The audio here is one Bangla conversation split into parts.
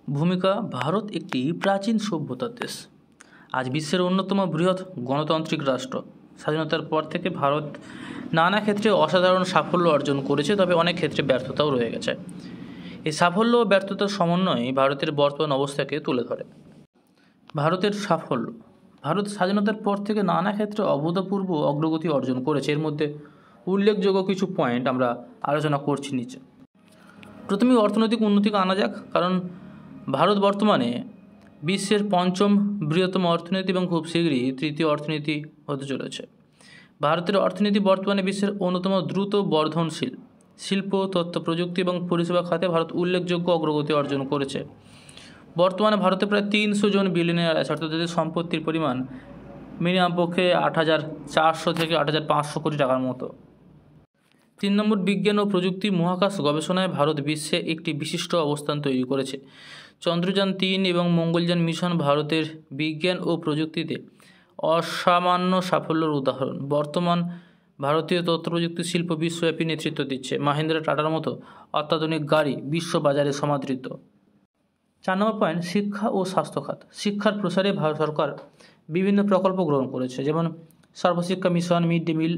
ভূমিকা। ভারত একটি প্রাচীন সভ্যতার দেশ। আজ বিশ্বের অন্যতম বৃহৎ গণতান্ত্রিক রাষ্ট্র। স্বাধীনতার পর থেকে ভারত নানা ক্ষেত্রে অসাধারণ সাফল্য অর্জন করেছে, তবে অনেক ক্ষেত্রে ব্যর্থতাও রয়ে গেছে। এই সাফল্য ও ব্যর্থতার সমন্বয়ে ভারতের বর্তমান অবস্থাকে তুলে ধরে। ভারতের সাফল্য। ভারত স্বাধীনতার পর থেকে নানা ক্ষেত্রে অভূতপূর্ব অগ্রগতি অর্জন করেছে। এর মধ্যে উল্লেখযোগ্য কিছু পয়েন্ট আমরা আলোচনা করছি নিচে। প্রথমে অর্থনৈতিক উন্নতিকে আনা যাক, কারণ ভারত বর্তমানে বিশ্বের পঞ্চম বৃহত্তম অর্থনীতি এবং খুব শীঘ্রই তৃতীয় অর্থনীতি হতে চলেছে। ভারতের অর্থনীতি বর্তমানে বিশ্বের অন্যতম দ্রুত বর্ধনশীল। শিল্প, তথ্য প্রযুক্তি এবং পরিষেবা খাতে ভারত উল্লেখযোগ্য অগ্রগতি অর্জন করেছে। বর্তমানে ভারতে প্রায় 300 জন বিলিয়নিয়ার আছে, অর্থাৎ তাদের সম্পত্তির পরিমাণ মিনিমাম পক্ষে 8,400 থেকে 8,500 কোটি টাকার মতো। 3 নম্বর, বিজ্ঞান ও প্রযুক্তি। মহাকাশ গবেষণায় ভারত বিশ্বে একটি বিশিষ্ট অবস্থান তৈরি করেছে। চন্দ্রযান 3 এবং মঙ্গলযান মিশন ভারতের বিজ্ঞান ও প্রযুক্তিতে অসামান্য সাফল্যের উদাহরণ। বর্তমান ভারতীয় তথ্য প্রযুক্তি শিল্প বিশ্বব্যাপী নেতৃত্ব দিচ্ছে। মাহিন্দ্রা, টাটার মতো অত্যাধুনিক গাড়ি বিশ্ব বাজারে সমাদৃত। 4 নম্বর পয়েন্ট, শিক্ষা ও স্বাস্থ্য খাত। শিক্ষার প্রসারে ভারত সরকার বিভিন্ন প্রকল্প গ্রহণ করেছে, যেমন সর্বশিক্ষা মিশন, মিড ডে মিল।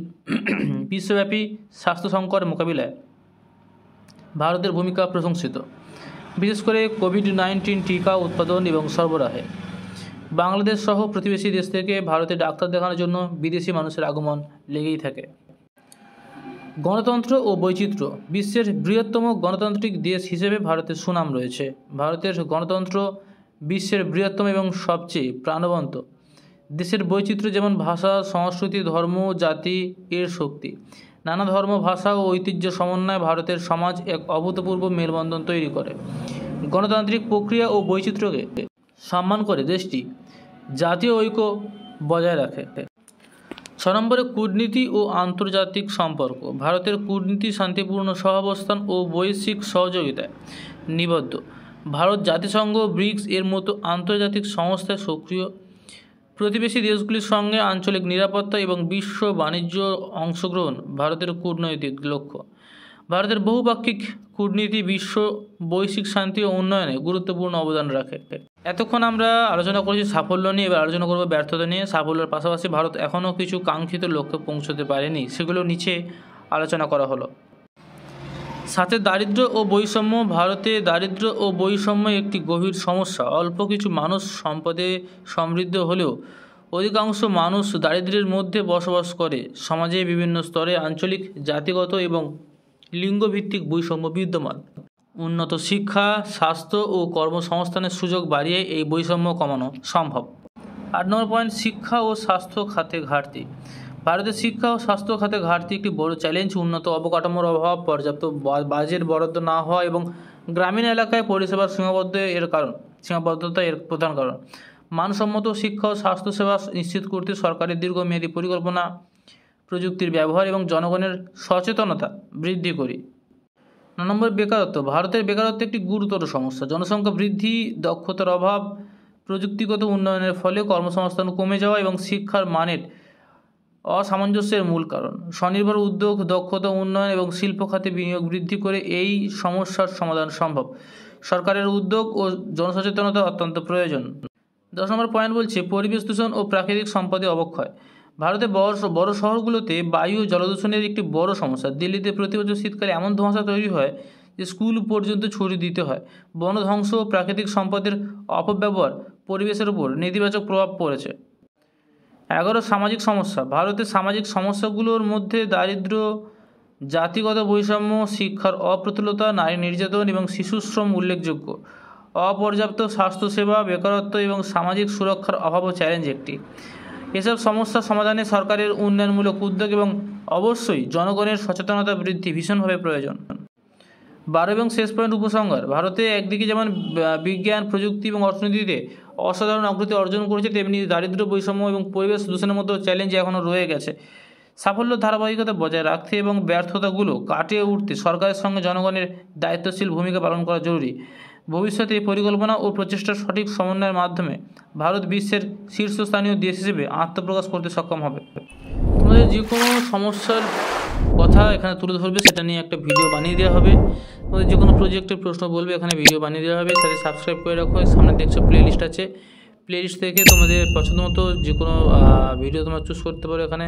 বিশ্বব্যাপী স্বাস্থ্য সংকট মোকাবিলায় ভারতের ভূমিকা প্রশংসিত, বিশেষ করে কোভিড-19 টিকা উৎপাদন এবং সরবরাহে। বাংলাদেশ সহ প্রতিবেশী দেশ থেকে ভারতে ডাক্তার দেখানোর জন্য বিদেশি মানুষের আগমন লেগেই থাকে। গণতন্ত্র ও বৈচিত্র্য। বিশ্বের বৃহত্তম গণতান্ত্রিক দেশ হিসেবে ভারতের সুনাম রয়েছে। ভারতের গণতন্ত্র বিশ্বের বৃহত্তম এবং সবচেয়ে প্রাণবন্ত। দেশের বৈচিত্র্য, যেমন ভাষা, সংস্কৃতি, ধর্ম, জাতি এর শক্তি। নানা ধর্ম, ভাষা ও ঐতিহ্য সমন্বয়ে ভারতের সমাজ এক অভূতপূর্ব মেলবন্ধন তৈরি করে। গণতান্ত্রিক প্রক্রিয়া ও বৈচিত্র্যকে সম্মান করে দেশটি জাতীয় ঐক্য বজায় রাখে। 6 নম্বরে, কূটনীতি ও আন্তর্জাতিক সম্পর্ক। ভারতের কূটনীতি শান্তিপূর্ণ সহাবস্থান ও বৈশ্বিক সহযোগিতায় নিবদ্ধ। ভারত জাতিসংঘ, ব্রিক্স এর মতো আন্তর্জাতিক সংস্থায় সক্রিয়। প্রতিবেশী দেশগুলির সঙ্গে আঞ্চলিক নিরাপত্তা এবং বিশ্ব বাণিজ্য অংশগ্রহণ ভারতের কূটনৈতিক লক্ষ্য। ভারতের বহুপাক্ষিক কূটনীতি বিশ্ব বৈশ্বিক শান্তি ও উন্নয়নে গুরুত্বপূর্ণ অবদান রাখে। এতক্ষণ আমরা আলোচনা করেছি সাফল্য নিয়ে, এবার আলোচনা করব ব্যর্থতা নিয়ে। সাফল্যের পাশাপাশি ভারত এখনও কিছু কাঙ্ক্ষিত লক্ষ্যে পৌঁছতে পারেনি, সেগুলো নিচে আলোচনা করা হলো। সাথে দারিদ্র্য ও বৈষম্য। ভারতে দারিদ্র্য ও বৈষম্য একটি গভীর সমস্যা। অল্প কিছু মানুষ সম্পদে সমৃদ্ধ হলেও অধিকাংশ মানুষ দারিদ্র্যের মধ্যে বসবাস করে। সমাজে বিভিন্ন স্তরে আঞ্চলিক, জাতিগত এবং লিঙ্গভিত্তিক বৈষম্য বিদ্যমান। উন্নত শিক্ষা, স্বাস্থ্য ও কর্মসংস্থানের সুযোগ বাড়িয়ে এই বৈষম্য কমানো সম্ভব। 8 নম্বর পয়েন্ট, শিক্ষা ও স্বাস্থ্য খাতে ঘাটতি। ভারতের শিক্ষা ও স্বাস্থ্য খাতে ঘাটতি একটি বড় চ্যালেঞ্জ। উন্নত অবকাঠামোর অভাব, পর্যাপ্ত বাজেট বরাদ্দ না হওয়া এবং গ্রামীণ এলাকায় পরিষেবার সীমাবদ্ধতা এর প্রধান কারণ। মানসম্মত শিক্ষা ও স্বাস্থ্যসেবা নিশ্চিত করতে সরকারের দীর্ঘমেয়াদী পরিকল্পনা, প্রযুক্তির ব্যবহার এবং জনগণের সচেতনতা বৃদ্ধি করি। 9 নম্বর, বেকারত্ব। ভারতের বেকারত্ব একটি গুরুতর সমস্যা। জনসংখ্যা বৃদ্ধি, দক্ষতার অভাব, প্রযুক্তিগত উন্নয়নের ফলে কর্মসংস্থান কমে যাওয়া এবং শিক্ষার মানের অসামঞ্জস্যের মূল কারণ। স্বনির্ভর উদ্যোগ, দক্ষতা উন্নয়ন এবং শিল্প খাতে বিনিয়োগ বৃদ্ধি করে এই সমস্যার সমাধান সম্ভব। সরকারের উদ্যোগ ও জনসচেতনতা অত্যন্ত প্রয়োজন। 10 নম্বর পয়েন্ট বলছে পরিবেশ দূষণ ও প্রাকৃতিক সম্পদে অবক্ষয়। ভারতের বড় শহরগুলোতে বায়ু ও জলদূষণের একটি বড় সমস্যা। দিল্লিতে প্রতি বছর শীতকালে এমন ধোঁয়াশা তৈরি হয় যে স্কুল পর্যন্ত ছড়িয়ে দিতে হয়। বন ধ্বংস ও প্রাকৃতিক সম্পদের অপব্যবহার পরিবেশের উপর নেতিবাচক প্রভাব পড়েছে। 11, সামাজিক সমস্যা। ভারতের সামাজিক সমস্যাগুলোর মধ্যে দারিদ্র্য, জাতিগত বৈষম্য, শিক্ষার অপ্রতুলতা, নারী নির্যাতন এবং শিশুশ্রম উল্লেখযোগ্য। অপর্যাপ্ত স্বাস্থ্যসেবা, বেকারত্ব এবং সামাজিক সুরক্ষার অভাবও চ্যালেঞ্জ একটি। এসব সমস্যা সমাধানে সরকারের উন্নয়নমূলক উদ্যোগ এবং অবশ্যই জনগণের সচেতনতা বৃদ্ধি ভীষণভাবে প্রয়োজন। 12 এবং শেষ পয়েন্ট, উপসংহার। ভারতে একদিকে যেমন বিজ্ঞান, প্রযুক্তি এবং অর্থনীতিতে অসাধারণ অগ্রগতি অর্জন করেছে, তেমনি দারিদ্র্য, বৈষম্য এবং পরিবেশ দূষণের মতো চ্যালেঞ্জ এখনও রয়ে গেছে। সাফল্য ধারাবাহিকতা বজায় রাখতে এবং ব্যর্থতাগুলো কাটিয়ে উঠতে সরকারের সঙ্গে জনগণের দায়িত্বশীল ভূমিকা পালন করা জরুরি। ভবিষ্যতে এই পরিকল্পনা ও প্রচেষ্টার সঠিক সমন্বয়ের মাধ্যমে ভারত বিশ্বের শীর্ষস্থানীয় দেশ হিসেবে আত্মপ্রকাশ করতে সক্ষম হবে। তোমাদের যে কোনো সমস্যার কথা এখানে তুলে ধরবে, সেটা নিয়ে একটা ভিডিও বানিয়ে দেওয়া হবে। তোমাদের যে কোনো প্রজেক্টের প্রশ্ন বলবে, এখানে ভিডিও বানিয়ে দেওয়া হবে। সাথে সাবস্ক্রাইব করে রাখো, সামনে দেখছো প্লেলিস্ট আছে, প্লেলিস্ট থেকে তোমাদের পছন্দ মতো যে কোনো ভিডিও তোমরা চুজ করতে পারো। এখানে